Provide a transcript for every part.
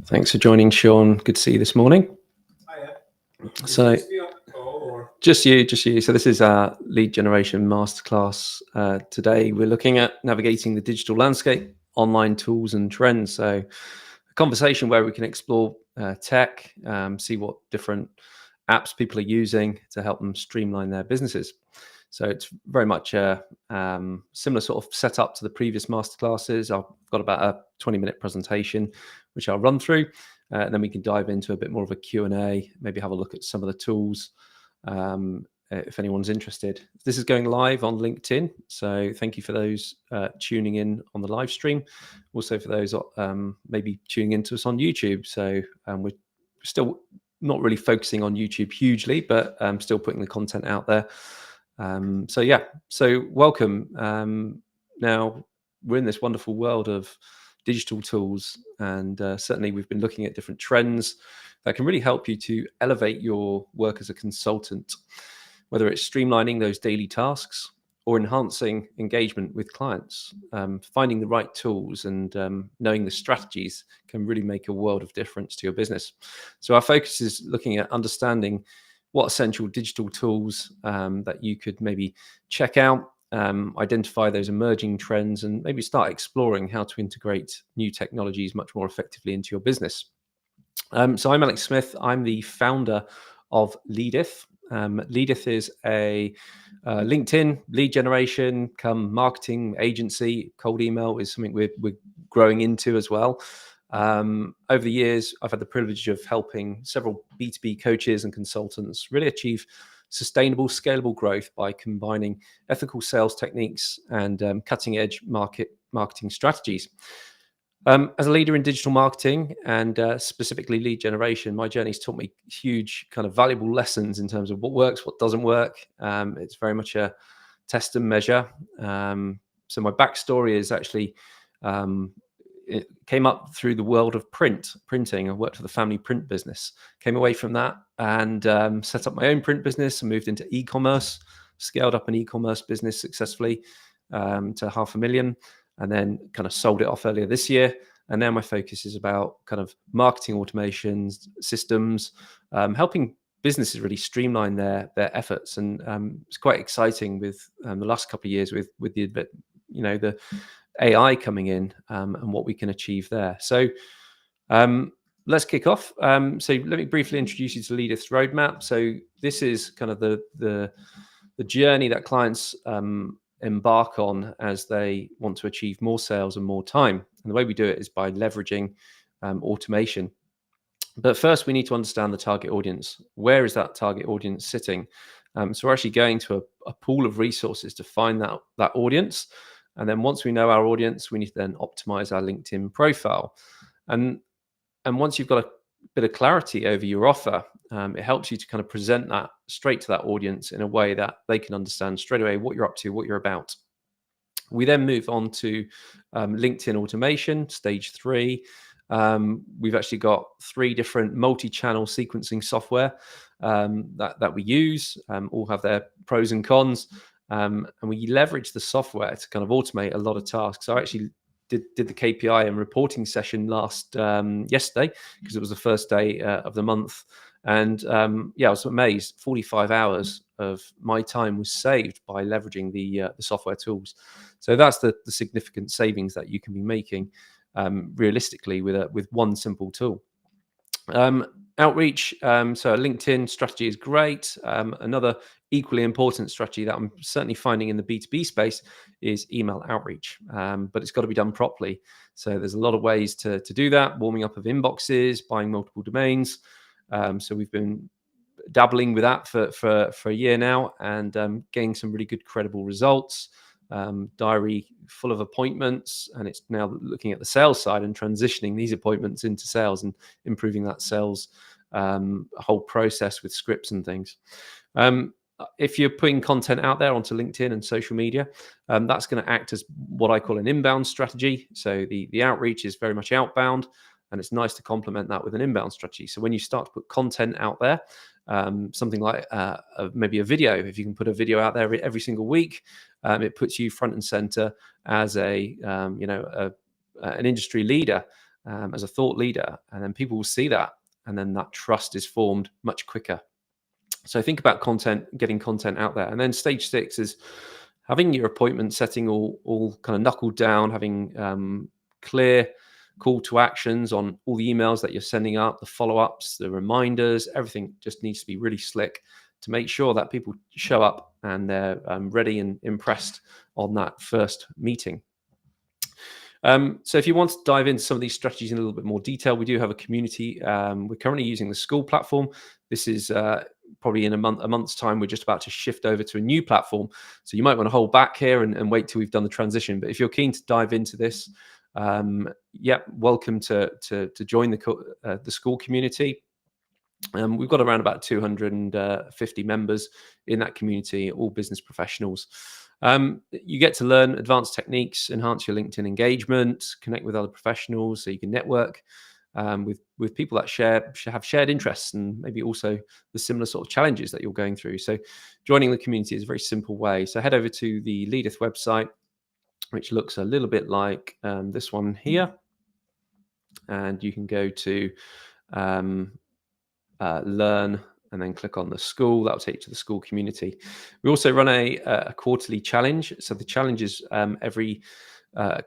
Thanks for joining, Sean. Good to see you this morning. Hiya. So, just you. So this is our lead generation masterclass. Today we're looking at navigating the digital landscape, online tools and trends. So a conversation where we can explore tech, see what different apps people are using to help them streamline their businesses. So it's very much a similar sort of setup to the previous masterclasses. I've got about a 20-minute presentation, which I'll run through. And then we can dive into a bit more of a Q&A, maybe have a look at some of the tools if anyone's interested. This is going live on LinkedIn. So thank you for those tuning in on the live stream. Also for those maybe tuning into us on YouTube. So we're still not really focusing on YouTube hugely, but still putting the content out there. So welcome. Now we're in this wonderful world of digital tools, and certainly we've been looking at different trends that can really help you to elevate your work as a consultant, whether it's streamlining those daily tasks or enhancing engagement with clients. Finding the right tools and knowing the strategies can really make a world of difference to your business. So our focus is looking at understanding what essential digital tools that you could maybe check out, identify those emerging trends, and maybe start exploring how to integrate new technologies much more effectively into your business. So I'm Alex Smith. I'm the founder of Leadith. Leadith is a LinkedIn lead generation come marketing agency. Cold email is something we're growing into as well. Over the years, I've had the privilege of helping several B2B coaches and consultants really achieve sustainable, scalable growth by combining ethical sales techniques and cutting-edge marketing strategies. As a leader in digital marketing and specifically lead generation, my journey's taught me huge kind of valuable lessons in terms of what works, what doesn't work. It's very much a test and measure. So my backstory is actually it came up through the world of printing. I worked for the family print business, came away from that and set up my own print business and moved into e-commerce, scaled up an e-commerce business successfully to 500,000, and then kind of sold it off earlier this year. And now my focus is about kind of marketing automations, systems, helping businesses really streamline their efforts. And it's quite exciting with the last couple of years with the AI coming in and what we can achieve there. So let's kick off. So let me briefly introduce you to Leadith's roadmap. So this is kind of the journey that clients embark on as they want to achieve more sales and more time. And the way we do it is by leveraging automation. But first, we need to understand the target audience. Where is that target audience sitting? So we're actually going to a pool of resources to find that audience. And then once we know our audience, we need to then optimize our LinkedIn profile. And once you've got a bit of clarity over your offer. It helps you to kind of present that straight to that audience in a way that they can understand straight away what you're up to, what you're about. We then move on to LinkedIn automation, stage 3. We've actually got 3 different multi-channel sequencing software that we use. All have their pros and cons, and we leverage the software to kind of automate a lot of tasks. I actually did the KPI and reporting session yesterday, because it was the first day of the month, and I was amazed. 45 hours of my time was saved by leveraging the software tools. So that's the significant savings that you can be making realistically with one simple tool. Outreach. So a LinkedIn strategy is great. Another equally important strategy that I'm certainly finding in the B2B space is email outreach, but it's got to be done properly. So there's a lot of ways to do that. Warming up of inboxes, buying multiple domains. So we've been dabbling with that for a year now, and getting some really good credible results. Diary full of appointments, and it's now looking at the sales side and transitioning these appointments into sales and improving that sales whole process with scripts and things. If you're putting content out there onto LinkedIn and social media, that's going to act as what I call an inbound strategy. So the outreach is very much outbound, and it's nice to complement that with an inbound strategy. So when you start to put content out there, something like maybe a video, if you can put a video out there every single week, it puts you front and center as an industry leader, as a thought leader, and then people will see that, and then that trust is formed much quicker. So think about getting content out there. And then stage 6 is having your appointment setting all kind of knuckled down, having clear call to actions on all the emails that you're sending up, the follow-ups, the reminders. Everything just needs to be really slick to make sure that people show up and they're ready and impressed on that first meeting. So if you want to dive into some of these strategies in a little bit more detail, we do have a community. We're currently using the School platform. This is probably in a month's time. We're just about to shift over to a new platform. So you might want to hold back here and wait till we've done the transition. But if you're keen to dive into this, welcome to join the School community. We've got around about 250 members in that community, all business professionals. You get to learn advanced techniques, enhance your LinkedIn engagement, connect with other professionals, so you can network with people that have shared interests, and maybe also the similar sort of challenges that you're going through. So joining the community is a very simple way. So head over to the Leadeth website, which looks a little bit like this one here, and you can go to learn, and then click on the School. That will take you to the School community. We also run a quarterly challenge. So the challenge is every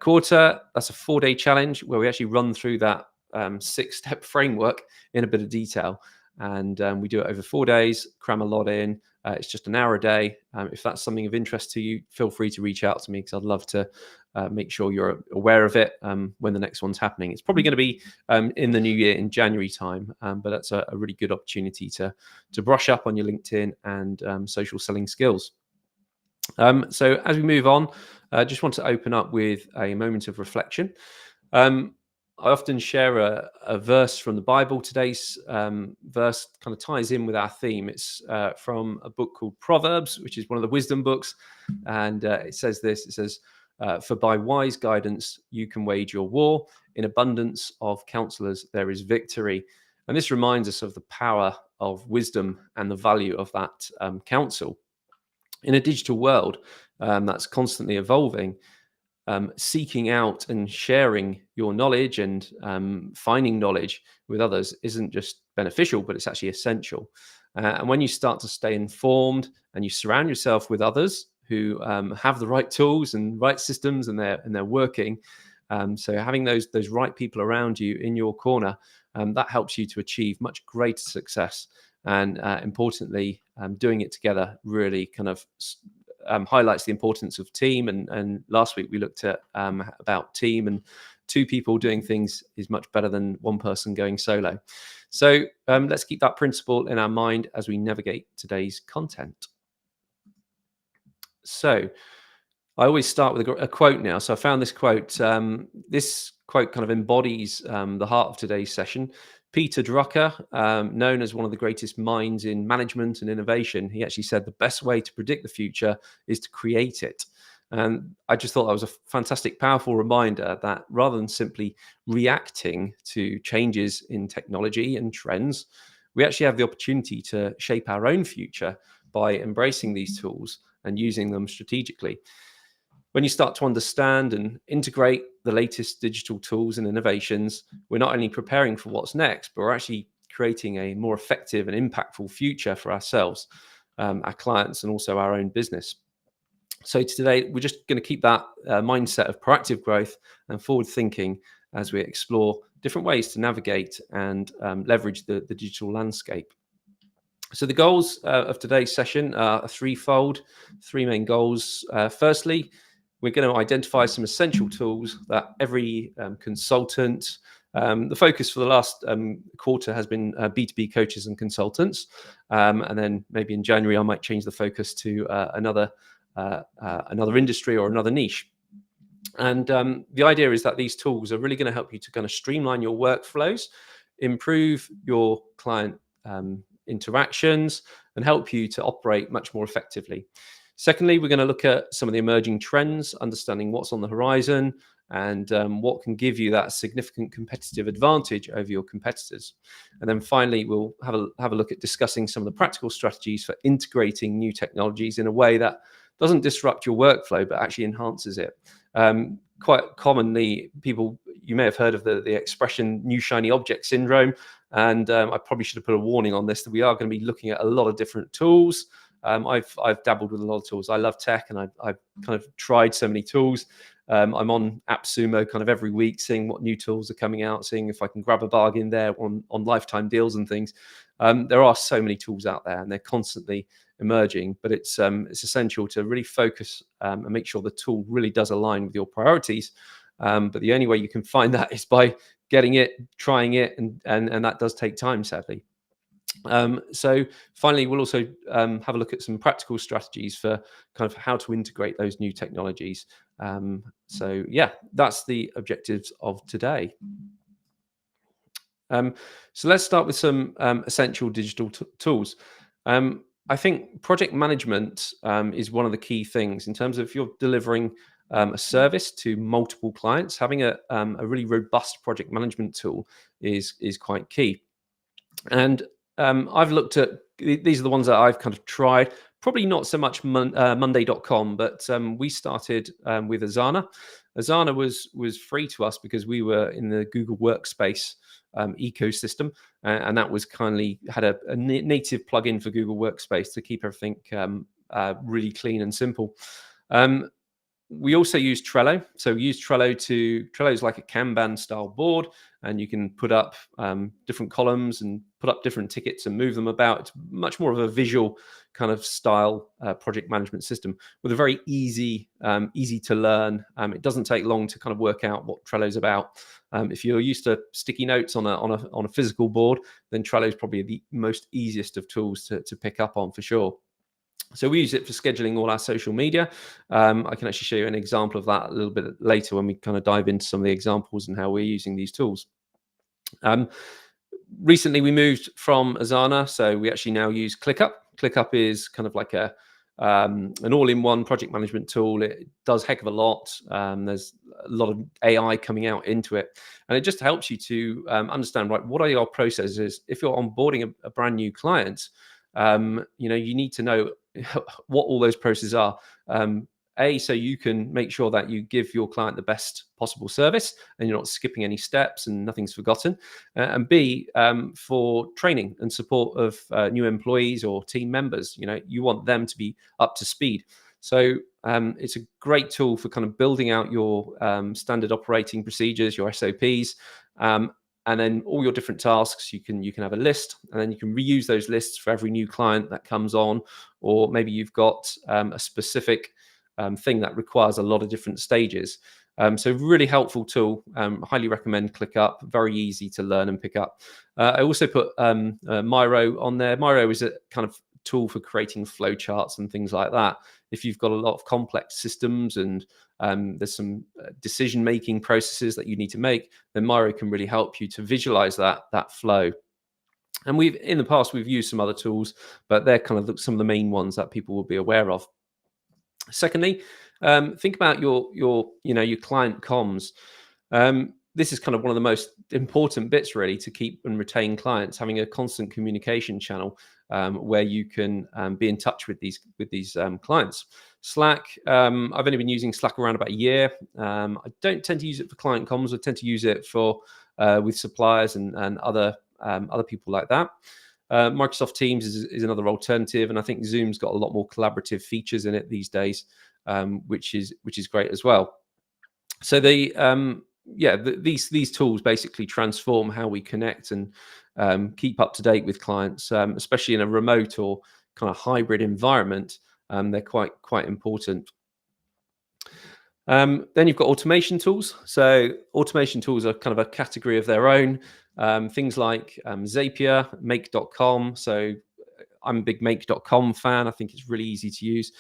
quarter. That's a 4-day challenge where we actually run through that 6-step framework in a bit of detail. And we do it over 4 days, cram a lot in. It's just an hour a day. If that's something of interest to you, feel free to reach out to me, because I'd love to make sure you're aware of it when the next one's happening. It's probably going to be in the new year, in January time, but that's a really good opportunity to brush up on your LinkedIn and social selling skills. So as we move on, I just want to open up with a moment of reflection. I often share a verse from the Bible. Today's verse kind of ties in with our theme. It's from a book called Proverbs, which is one of the wisdom books. And it says this, it says, for by wise guidance you can wage your war. In abundance of counselors there is victory. And this reminds us of the power of wisdom and the value of that counsel. In a digital world that's constantly evolving, seeking out and sharing your knowledge and finding knowledge with others isn't just beneficial, but it's actually essential. And when you start to stay informed and you surround yourself with others who have the right tools and right systems, and they're working, so having those right people around you in your corner, that helps you to achieve much greater success. And importantly, doing it together really kind of highlights the importance of team. And last week we looked at about team, and 2 people doing things is much better than 1 person going solo. So let's keep that principle in our mind as we navigate today's content. So I always start with a quote now. So I found this quote. This quote kind of embodies the heart of today's session. Peter Drucker, known as one of the greatest minds in management and innovation, he actually said the best way to predict the future is to create it. And I just thought that was a fantastic, powerful reminder that rather than simply reacting to changes in technology and trends, we actually have the opportunity to shape our own future by embracing these tools and using them strategically. When you start to understand and integrate the latest digital tools and innovations, we're not only preparing for what's next, but we're actually creating a more effective and impactful future for ourselves, our clients, and also our own business. So today, we're just going to keep that mindset of proactive growth and forward thinking as we explore different ways to navigate and leverage the digital landscape. So the goals of today's session are threefold, three main goals. Firstly, we're going to identify some essential tools that every consultant, the focus for the last quarter has been B2B coaches and consultants. And then maybe in January, I might change the focus to another industry or another niche. And the idea is that these tools are really going to help you to kind of streamline your workflows, improve your client interactions, and help you to operate much more effectively. Secondly, we're going to look at some of the emerging trends, understanding what's on the horizon and what can give you that significant competitive advantage over your competitors. And then finally, we'll have a look at discussing some of the practical strategies for integrating new technologies in a way that doesn't disrupt your workflow, but actually enhances it. Quite commonly, you may have heard of the expression new shiny object syndrome. And I probably should have put a warning on this that we are going to be looking at a lot of different tools. I've dabbled with a lot of tools. I love tech, and I've kind of tried so many tools. I'm on AppSumo kind of every week, seeing what new tools are coming out, seeing if I can grab a bargain there on lifetime deals and things. There are so many tools out there, and they're constantly emerging. But it's essential to really focus and make sure the tool really does align with your priorities. But the only way you can find that is by getting it, trying it, and that does take time, sadly. So finally, we'll also have a look at some practical strategies for kind of how to integrate those new technologies. So yeah, that's the objectives of today. So let's start with some essential digital tools. I think project management is one of the key things in terms of if you're delivering a service to multiple clients. Having a really robust project management tool is quite key. And I've looked at these are the ones that I've kind of tried. Probably not so much Monday.com, but we started with Asana. Asana was free to us because we were in the Google Workspace ecosystem, and that was kindly had a native plugin for Google Workspace to keep everything really clean and simple. We also use Trello. So we use Trello is like a Kanban style board, and you can put up different columns and put up different tickets and move them about. It's much more of a visual kind of style project management system with a very easy to learn. It doesn't take long to kind of work out what Trello is about. If you're used to sticky notes on a physical board, then Trello is probably the most easiest of tools to pick up on for sure. So we use it for scheduling all our social media. I can actually show you an example of that a little bit later when we kind of dive into some of the examples and how we're using these tools. Recently, we moved from Asana, so we actually now use ClickUp. ClickUp is kind of like an all-in-one project management tool. It does a heck of a lot. There's a lot of AI coming out into it, and it just helps you to understand, right, what are your processes if you're onboarding a brand new client. You need to know what all those processes are. So you can make sure that you give your client the best possible service and you're not skipping any steps and nothing's forgotten. And B, for training and support of new employees or team members, you want them to be up to speed. So it's a great tool for kind of building out your standard operating procedures, your SOPs, and then all your different tasks. You can have a list, and then you can reuse those lists for every new client that comes on, or maybe you've got a specific thing that requires a lot of different stages. So really helpful tool. Highly recommend ClickUp. Very easy to learn and pick up. I also put Miro on there. Miro is a kind of tool for creating flowcharts and things like that. If you've got a lot of complex systems and there's some decision-making processes that you need to make, then Miro can really help you to visualize that flow. And in the past, we've used some other tools, but they're kind of some of the main ones that people will be aware of. Secondly, think about your client comms. This is kind of one of the most important bits, really, to keep and retain clients. Having a constant communication channel where you can be in touch with these clients. Slack. I've only been using Slack around about a year. I don't tend to use it for client comms. I tend to use it for with suppliers and other people like that. Microsoft Teams is another alternative, and I think Zoom's got a lot more collaborative features in it these days, which is great as well. So these tools basically transform how we connect and keep up to date with clients, especially in a remote or kind of hybrid environment. They're quite important. Then you've got automation tools. So automation tools are kind of a category of their own. Things like Zapier, Make.com. So I'm a big Make.com fan. I think it's really easy to use.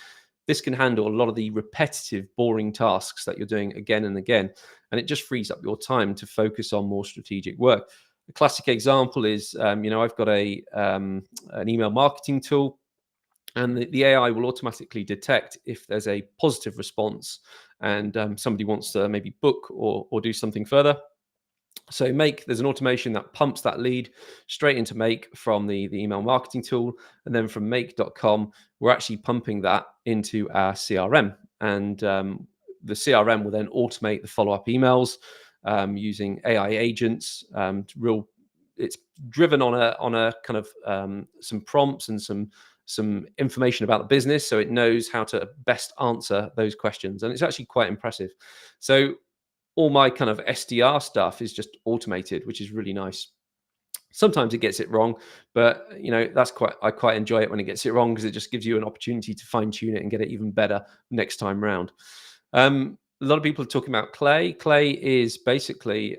This can handle a lot of the repetitive, boring tasks that you're doing again and again, and it just frees up your time to focus on more strategic work. A classic example is, I've got an email marketing tool, and the AI will automatically detect if there's a positive response and somebody wants to maybe book or do something further. So there's an automation that pumps that lead straight into Make from the email marketing tool. And then from Make.com, we're actually pumping that into our CRM. And the CRM will then automate the follow-up emails using AI agents. It's driven on a kind of some prompts and some information about the business, so it knows how to best answer those questions. And it's actually quite impressive. So all my kind of SDR stuff is just automated, which is really nice. Sometimes it gets it wrong, but I quite enjoy it when it gets it wrong, because it just gives you an opportunity to fine tune it and get it even better next time round. A lot of people are talking about Clay. Clay is basically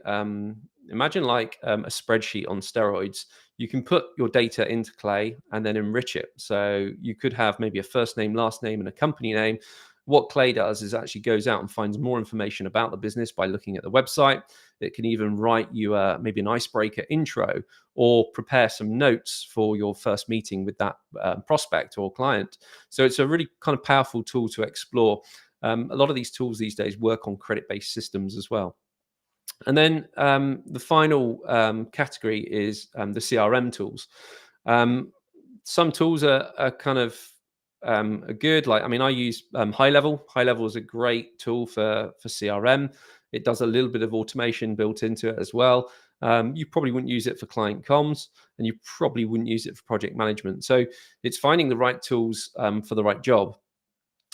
imagine like a spreadsheet on steroids. You can put your data into Clay and then enrich it. So you could have maybe a first name, last name, and a company name. What Clay does is actually goes out and finds more information about the business by looking at the website. It can even write you maybe an icebreaker intro, or prepare some notes for your first meeting with that prospect or client. So it's a really kind of powerful tool to explore. A lot of these tools these days work on credit-based systems as well. And then the final category is the CRM tools. Some tools are kind of are good. I use High Level. High Level is a great tool for CRM. It does a little bit of automation built into it as well. You probably wouldn't use it for client comms, and you probably wouldn't use it for project management. So it's finding the right tools for the right job.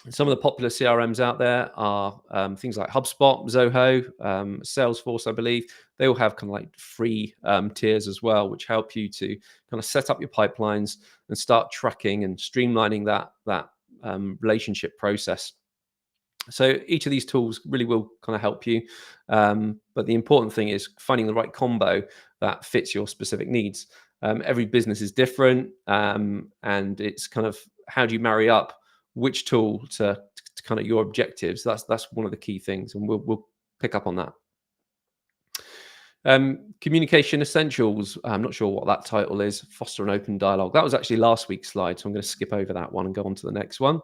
Some of the popular CRMs out there are things like HubSpot, Zoho, Salesforce, I believe. They all have kind of like free tiers as well, which help you to kind of set up your pipelines and start tracking and streamlining that relationship process. So each of these tools really will kind of help you. But the important thing is finding the right combo that fits your specific needs. Every business is different, and it's kind of how do you marry up which tool to kind of your objectives. That's one of the key things, and we'll pick up on that. Communication essentials. I'm not sure what that title is. Foster an open dialogue. That was actually last week's slide, so I'm going to skip over that one and go on to the next one.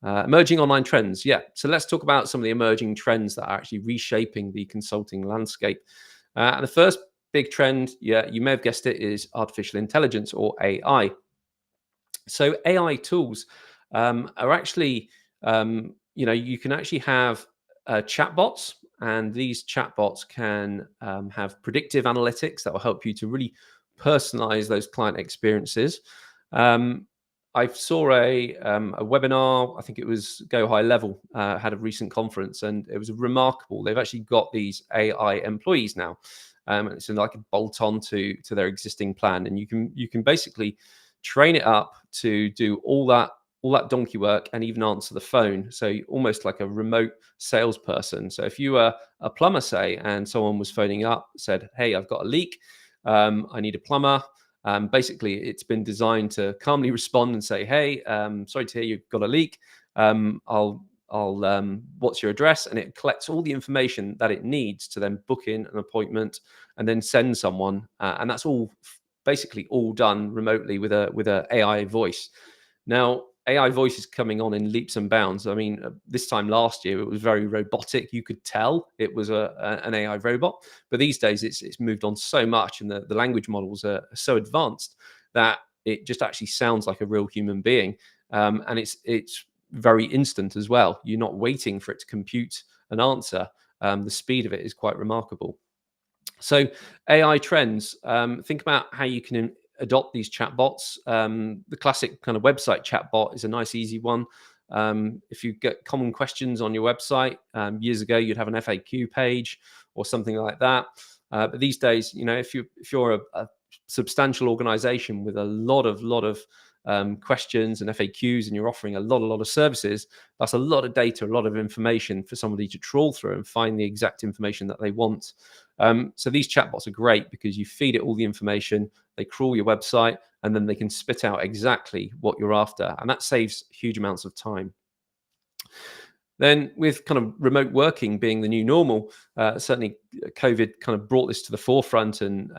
Emerging online trends. Yeah, so let's talk about some of the emerging trends that are actually reshaping the consulting landscape. And the first big trend, you may have guessed it, is artificial intelligence, or AI. So AI tools are actually, you can actually have chatbots, and these chatbots can have predictive analytics that will help you to really personalize those client experiences. I saw a webinar, I think it was Go High Level, had a recent conference, and it was remarkable. They've actually got these AI employees now. It's like a bolt on to their existing plan, and you can basically train it up to do all that donkey work and even answer the phone. So almost like a remote salesperson. So if you were a plumber, say, and someone was phoning up, said, "Hey, I've got a leak. I need a plumber." Basically, it's been designed to calmly respond and say, "Hey, sorry to hear you've got a leak. What's your address?" And it collects all the information that it needs to then book in an appointment and then send someone. And that's all basically all done remotely with a AI voice. Now, AI voice is coming on in leaps and bounds. I mean, this time last year it was very robotic. You could tell it was an AI robot, but these days it's moved on so much, and the language models are so advanced that it just actually sounds like a real human being, and it's very instant as well. You're not waiting for it to compute an answer. The speed of it is quite remarkable. So AI trends. Think about how you can adopt these chatbots. The classic kind of website chatbot is a nice, easy one. If you get common questions on your website, years ago you'd have an FAQ page or something like that. But these days, if you're a substantial organization with a lot of questions and FAQs, and you're offering a lot of services, that's a lot of data, a lot of information for somebody to trawl through and find the exact information that they want. So these chatbots are great because you feed it all the information, they crawl your website, and then they can spit out exactly what you're after, and that saves huge amounts of time. Then, with kind of remote working being the new normal, certainly COVID kind of brought this to the forefront and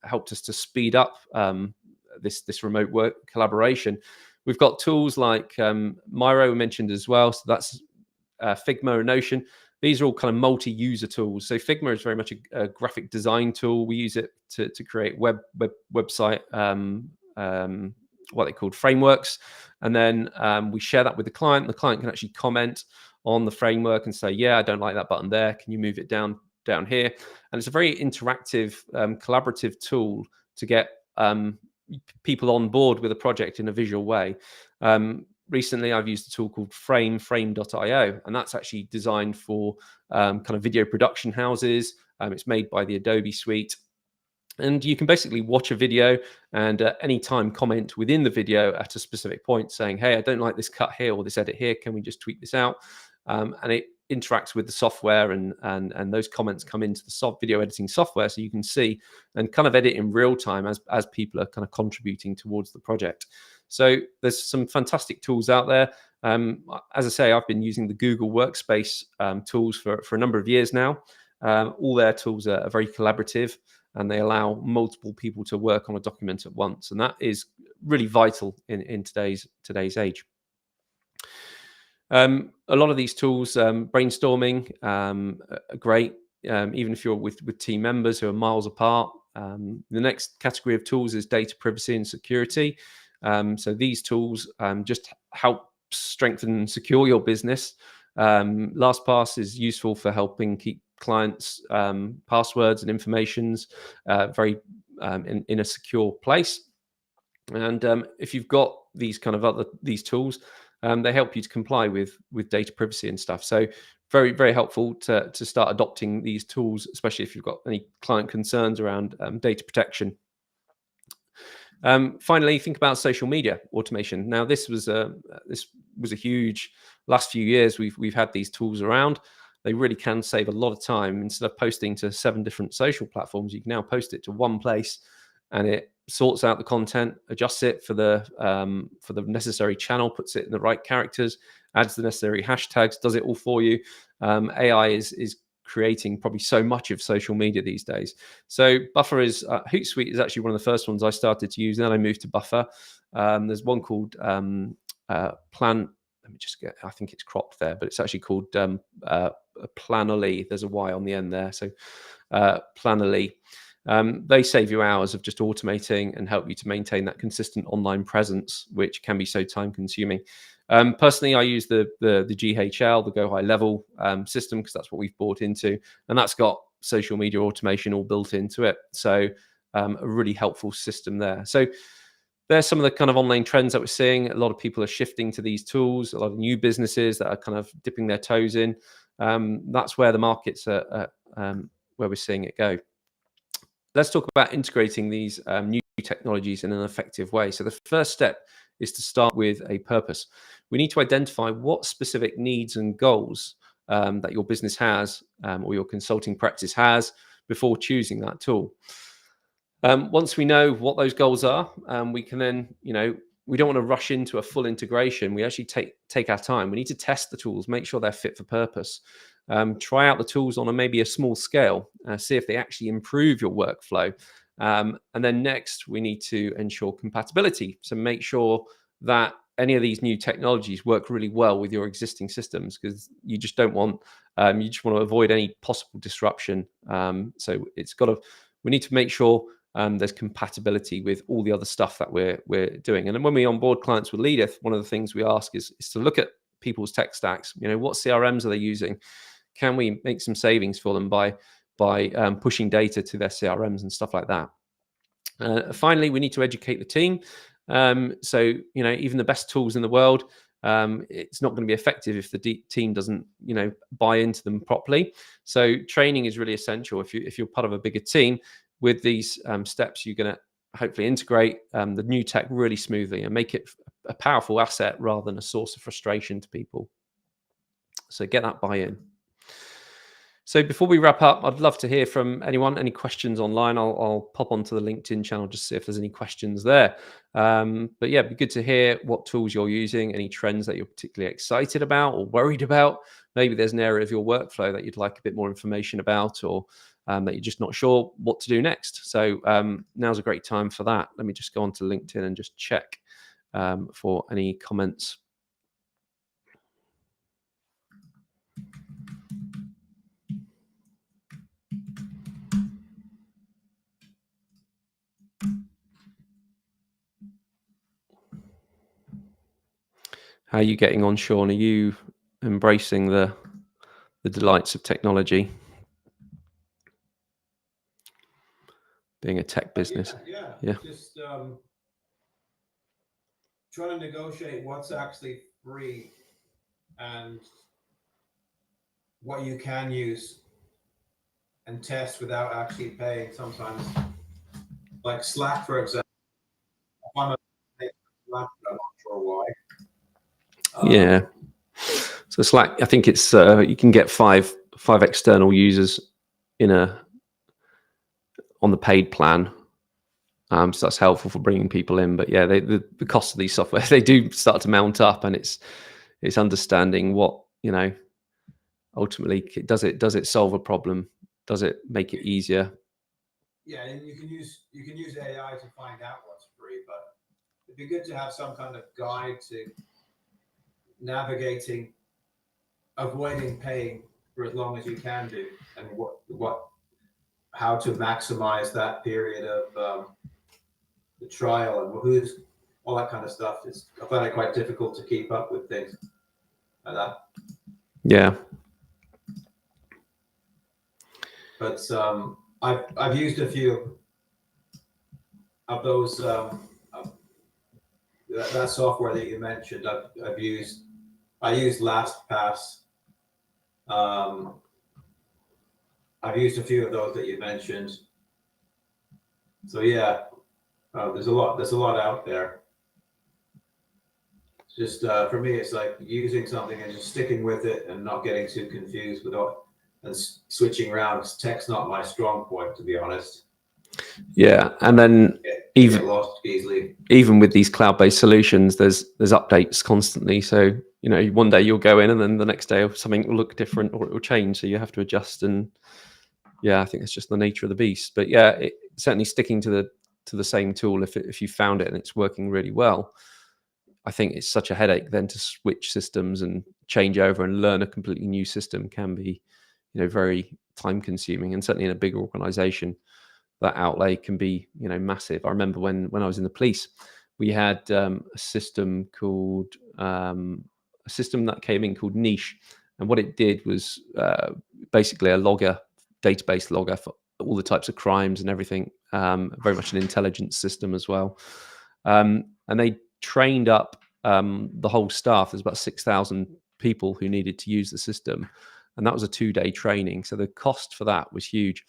helped us to speed up this remote work collaboration. We've got tools like Miro mentioned as well. So that's Figma and Notion. These are all kind of multi-user tools. So Figma is very much a graphic design tool. We use it to create website, what they called frameworks. And then we share that with the client. The client can actually comment on the framework and say, yeah, I don't like that button there. Can you move it down here? And it's a very interactive, collaborative tool to get people on board with a project in a visual way. Recently, I've used a tool called frame.io, and that's actually designed for kind of video production houses. It's made by the Adobe suite. And you can basically watch a video and at any time comment within the video at a specific point saying, hey, I don't like this cut here or this edit here. Can we just tweak this out? And it interacts with the software, and those comments come into the video editing software, so you can see and kind of edit in real time as people are kind of contributing towards the project. So there's some fantastic tools out there. As I say, I've been using the Google Workspace tools for a number of years now. All their tools are very collaborative, and they allow multiple people to work on a document at once, and that is really vital in today's age. A lot of these tools, brainstorming, are great, even if you're with team members who are miles apart. The next category of tools is data privacy and security. So these tools just help strengthen and secure your business. LastPass is useful for helping keep clients' passwords and informations very in a secure place. And if you've got these kind of these tools, they help you to comply with data privacy and stuff. So very, very helpful to start adopting these tools, especially if you've got any client concerns around data protection. Finally, think about social media automation. Now, this was a huge last few years. We've had these tools around. They really can save a lot of time. Instead of posting to 7 different social platforms, you can now post it to one place, and it sorts out the content, adjusts it for the necessary channel, puts it in the right characters, adds the necessary hashtags, does it all for you. AI is creating probably so much of social media these days. So Buffer is Hootsuite is actually one of the first ones I started to use. Then I moved to Buffer. There's one called Plan. Let me just get. I think it's cropped there, but it's actually called Planoly. There's a Y on the end there. So Planoly. They save you hours of just automating and help you to maintain that consistent online presence, which can be so time consuming. Personally, I use the GHL, the Go High Level system, because that's what we've bought into, and that's got social media automation all built into it. So a really helpful system there. So there's some of the kind of online trends that we're seeing. A lot of people are shifting to these tools, a lot of new businesses that are kind of dipping their toes in. That's where the markets are, where we're seeing it go. Let's talk about integrating these new technologies in an effective way. So the first step is to start with a purpose. We need to identify what specific needs and goals that your business has or your consulting practice has before choosing that tool. Once we know what those goals are, we can then, we don't want to rush into a full integration. We actually take our time. We need to test the tools, make sure they're fit for purpose. Try out the tools on maybe a small scale, see if they actually improve your workflow. And then next, we need to ensure compatibility. So make sure that any of these new technologies work really well with your existing systems, because you just don't want, you just want to avoid any possible disruption. So we need to make sure there's compatibility with all the other stuff that we're doing. And then when we onboard clients with Leadith, one of the things we ask is to look at people's tech stacks. What CRMs are they using? Can we make some savings for them by pushing data to their CRMs and stuff like that? Finally, we need to educate the team. So even the best tools in the world, it's not going to be effective if the team doesn't buy into them properly. So training is really essential. If you're part of a bigger team, with these steps, you're going to hopefully integrate the new tech really smoothly and make it a powerful asset rather than a source of frustration to people. So get that buy-in. So before we wrap up, I'd love to hear from anyone. Any questions online? I'll pop onto the LinkedIn channel just to see if there's any questions there. But yeah, it'd be good to hear what tools you're using, any trends that you're particularly excited about or worried about. Maybe there's an area of your workflow that you'd like a bit more information about, or that you're just not sure what to do next. So now's a great time for that. Let me just go onto LinkedIn and just check for any comments. How are you getting on, Sean? Are you embracing the delights of technology? Being a tech business. Yeah. Just trying to negotiate what's actually free and what you can use and test without actually paying sometimes. Like Slack, for example. I'm not sure why. Yeah. So Slack, I think it's you can get five external users on the paid plan. So that's helpful for bringing people in. But yeah, the cost of these software, they do start to mount up, and it's understanding what, ultimately, does it solve a problem? Does it make it easier? Yeah, and you can use AI to find out what's free, but it'd be good to have some kind of guide to navigating, avoiding paying for as long as you can do, and how to maximize that period of the trial, and who's all that kind of stuff. I find it quite difficult to keep up with things like that. Yeah. But I've used a few of those that software that you mentioned. I used LastPass. I've used a few of those that you mentioned. So yeah, there's a lot out there. It's just for me, it's like using something and just sticking with it and not getting too confused and switching around. Because tech's not my strong point, to be honest. Yeah, and then get lost easily. Even with these cloud-based solutions, there's updates constantly. So one day you'll go in, and then the next day something will look different or it will change. So you have to adjust. And yeah, I think it's just the nature of the beast. But yeah, certainly sticking to the same tool if you found it and it's working really well. I think it's such a headache then to switch systems and change over and learn a completely new system can be, very time consuming. And certainly in a big organization, that outlay can be, massive. I remember when I was in the police, we had a system that came in called Niche. And what it did was basically a database logger for all the types of crimes and everything, very much an intelligence system as well. And they trained up the whole staff. There's about 6,000 people who needed to use the system. And that was a 2-day training. So the cost for that was huge.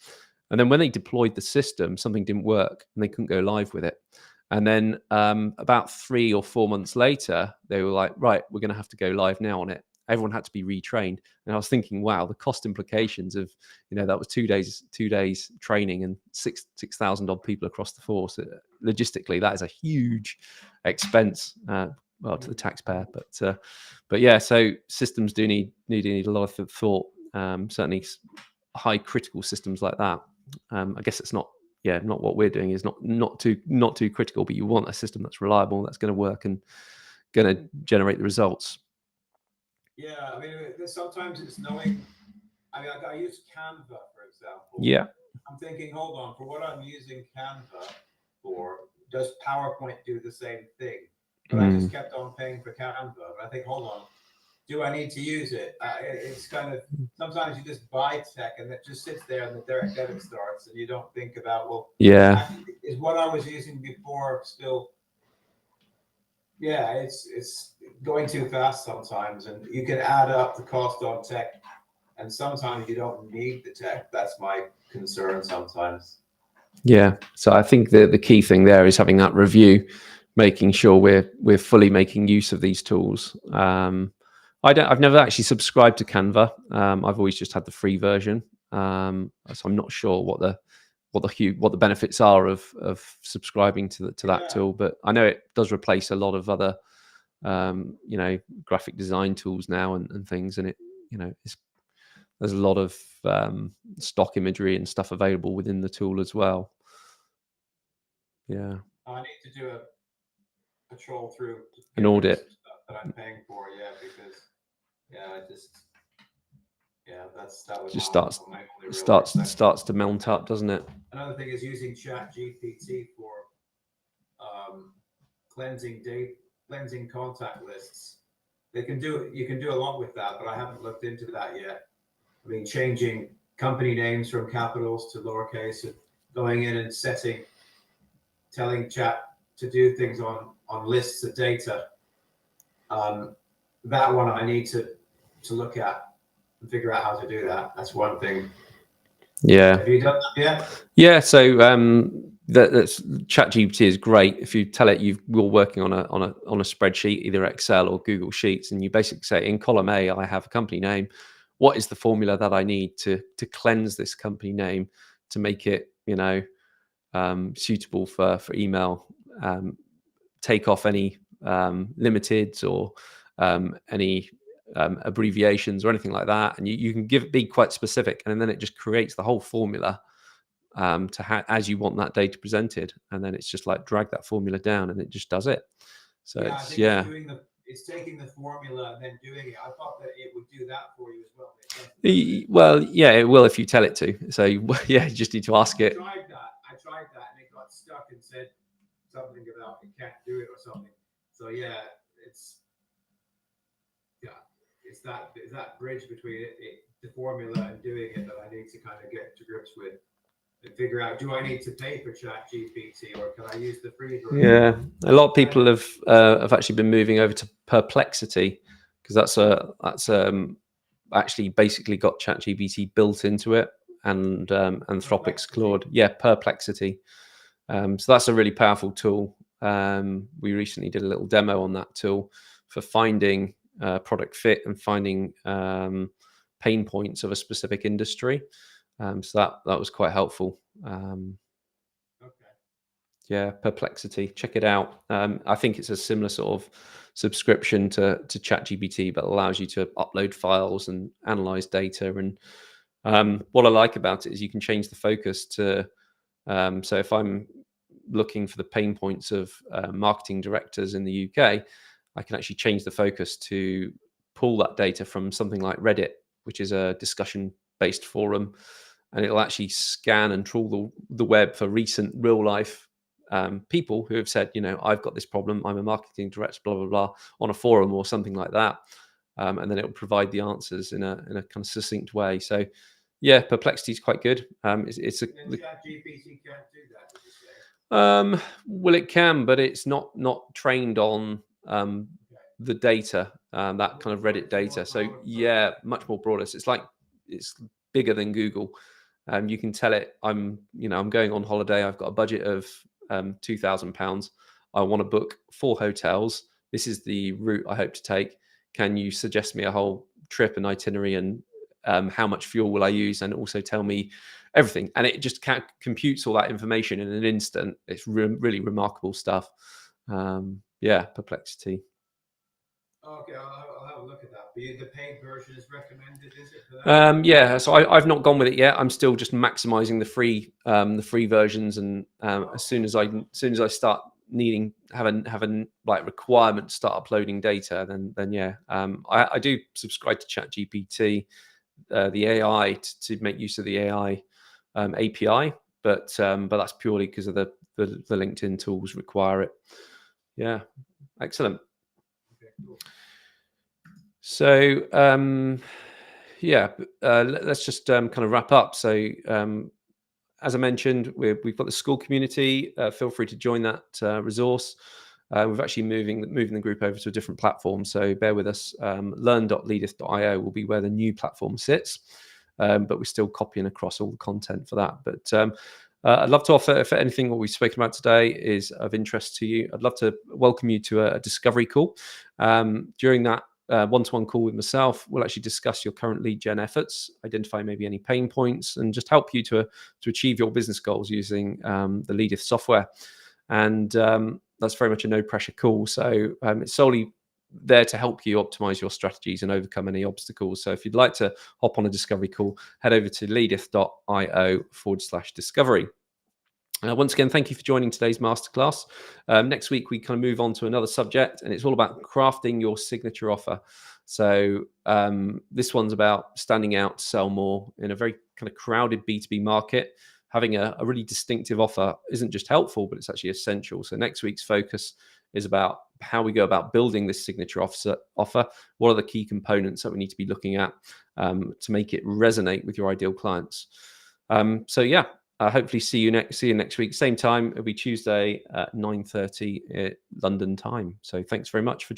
And then when they deployed the system, something didn't work and they couldn't go live with it. And then about 3 or 4 months later, they were like, right, we're going to have to go live now on it. everyone had to be retrained. And I was thinking, wow, the cost implications of, that was 2 days training and 6,000 odd people across the force. Logistically, that is a huge expense, well, to the taxpayer. But yeah, so systems do need a lot of thought. Certainly, high critical systems like that. I guess it's not what we're doing is not too critical, but you want a system that's reliable, that's going to work and going to generate the results. Yeah, I mean, sometimes it's knowing. I mean, I use Canva, for example. Yeah. I'm thinking, hold on, for what I'm using Canva for, does PowerPoint do the same thing? But I just kept on paying for Canva. But I think, hold on, do I need to use it? It's kind of, sometimes you just buy tech and it just sits there and the direct debit starts and you don't think about, well, is what I was using before still, it's going too fast sometimes, and you can add up the cost on tech, and sometimes you don't need the tech. That's my concern sometimes. Yeah. So I think the key thing there is having that review, making sure we're fully making use of these tools. I've never actually subscribed to Canva. I've always just had the free version. So I'm not sure what the benefits are of subscribing to that tool, but I know it does replace a lot of other graphic design tools now and things, and there's a lot of stock imagery and stuff available within the tool as well. Yeah, I need to do a patrol through an audit stuff that I'm paying for, because that was just starts to mount up, doesn't it? Another thing is using ChatGPT for cleansing contact lists. You can do a lot with that, but I haven't looked into that yet. I mean, changing company names from capitals to lowercase, and going in and telling Chat to do things on lists of data. That one I need to look at and figure out how to do that. That's one thing. Yeah. Have you done that yet? Yeah. So that's ChatGPT is great. If you tell it you're working on a spreadsheet, either Excel or Google Sheets, and you basically say, in column A, I have a company name. What is the formula that I need to cleanse this company name to make it, suitable for email? Take off any limiteds or any abbreviations or anything like that, and you can be quite specific, and then it just creates the whole formula as you want that data presented, and then it's just like drag that formula down, and it just does it. So it's taking the formula and then doing it. I thought that it would do that for you as well. Well, yeah, it will if you tell it to. So yeah, you just need to ask it. I tried that, and it got stuck and said something about it can't do it or something. So it's that bridge between the formula and doing it that I need to kind of get to grips with and figure out, do I need to pay for ChatGPT or can I use the free version? Yeah, a lot of people have actually been moving over to Perplexity, because that's actually basically got ChatGPT built into it, and Anthropic's Claude. Yeah, Perplexity. So that's a really powerful tool. We recently did a little demo on that tool for finding product fit and finding pain points of a specific industry. So that was quite helpful. Yeah, Perplexity, check it out. I think it's a similar sort of subscription to ChatGPT, but allows you to upload files and analyze data. And what I like about it is you can change the focus to, so if I'm looking for the pain points of marketing directors in the UK, I can actually change the focus to pull that data from something like Reddit, which is a discussion-based forum, and it'll actually scan and trawl the web for recent real-life people who have said, I've got this problem, I'm a marketing director, blah, blah, blah, on a forum or something like that. And then it will provide the answers in a kind of succinct way. So, yeah, Perplexity is quite good. It's a ChatGPT can't do that, did you say? Well, it can, but it's not trained on the data, that kind of Reddit data. So yeah, much more broader. So it's bigger than Google. You can tell it, I'm going on holiday. I've got a budget of £2,000. I want to book 4 hotels. This is the route I hope to take. can you suggest me a whole trip and itinerary, and how much fuel will I use, and also tell me everything. And it just computes all that information in an instant. It's really remarkable stuff. Yeah, Perplexity. Okay, I'll have a look at that. The paid version is recommended, is it? For that? Yeah, so I've not gone with it yet. I'm still just maximizing the free versions, and as soon as I start needing have a like requirement to start uploading data, then yeah, I do subscribe to ChatGPT, the AI, to make use of the AI API, but that's purely because of the LinkedIn tools require it. Yeah, excellent. Okay, cool. So yeah, let's just kind of wrap up. So as I mentioned, we've got the school community. Feel free to join that resource. We've actually moving the group over to a different platform, so bear with us. Learn.leadith.io will be where the new platform sits, but we're still copying across all the content for that. But I'd love to offer, if anything what we've spoken about today is of interest to you, I'd love to welcome you to a discovery call. During that one-to-one call with myself, we'll actually discuss your current lead gen efforts, identify maybe any pain points, and just help you to achieve your business goals using the Leadith software. And that's very much a no pressure call. So it's solely there to help you optimize your strategies and overcome any obstacles. So if you'd like to hop on a discovery call, head over to leadith.io/discovery. Once again, thank you for joining today's masterclass. Next week, we kind of move on to another subject, and it's all about crafting your signature offer. So this one's about standing out to sell more in a very kind of crowded B2B market. Having a really distinctive offer isn't just helpful, but it's actually essential. So next week's focus is about how we go about building this signature offer. What are the key components that we need to be looking at to make it resonate with your ideal clients? So yeah, hopefully see you next week. Same time, it'll be Tuesday at 9:30 London time. So thanks very much for